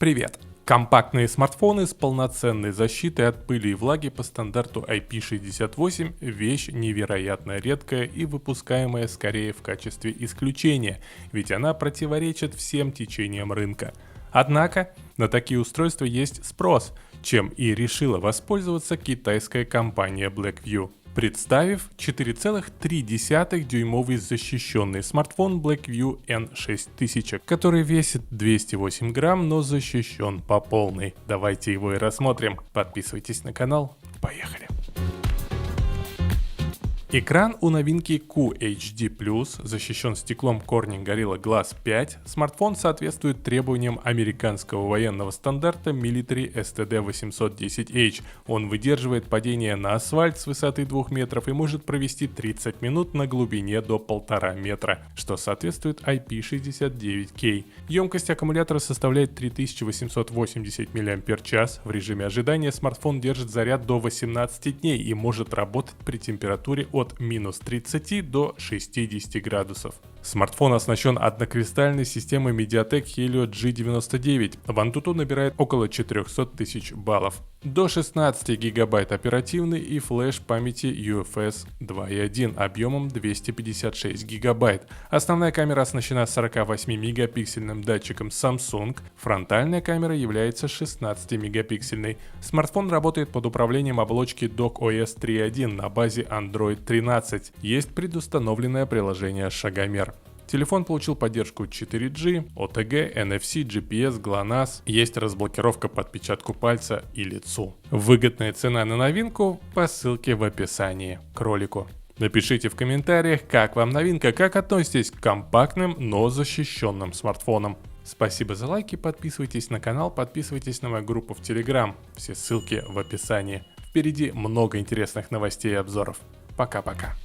Привет! Компактные смартфоны с полноценной защитой от пыли и влаги по стандарту IP68 – вещь невероятно редкая и выпускаемая скорее в качестве исключения, ведь она противоречит всем течениям рынка. Однако на такие устройства есть спрос, чем и решила воспользоваться китайская компания Blackview, представив 4,3-дюймовый защищенный смартфон Blackview N6000, который весит 208 грамм, но защищен по полной. Давайте его и рассмотрим. Подписывайтесь на канал. Поехали! Экран у новинки QHD+, защищен стеклом Corning Gorilla Glass 5, смартфон соответствует требованиям американского военного стандарта Military STD810H. Он выдерживает падение на асфальт с высоты 2 метров и может провести 30 минут на глубине до 1,5 метра, что соответствует IP69K. Емкость аккумулятора составляет 3880 мАч. В режиме ожидания смартфон держит заряд до 18 дней и может работать при температуре от минус 30 до 60 градусов. Смартфон оснащен однокристальной системой MediaTek Helio G99. В Antutu набирает около 400 тысяч баллов. До 16 гигабайт оперативной и флеш памяти UFS 2.1 объемом 256 гигабайт. Основная камера оснащена 48-мегапиксельным датчиком Samsung. Фронтальная камера является 16-мегапиксельной. Смартфон работает под управлением оболочки docOS 3.1 на базе Android 13. Есть предустановленное приложение Шагомер. Телефон получил поддержку 4G, OTG, NFC, GPS, GLONASS. Есть разблокировка по отпечатку пальца и лицу. Выгодная цена на новинку по ссылке в описании к ролику. Напишите в комментариях, как вам новинка, как относитесь к компактным, но защищенным смартфонам. Спасибо за лайки, подписывайтесь на канал, подписывайтесь на мою группу в Telegram. Все ссылки в описании. Впереди много интересных новостей и обзоров. Пока-пока.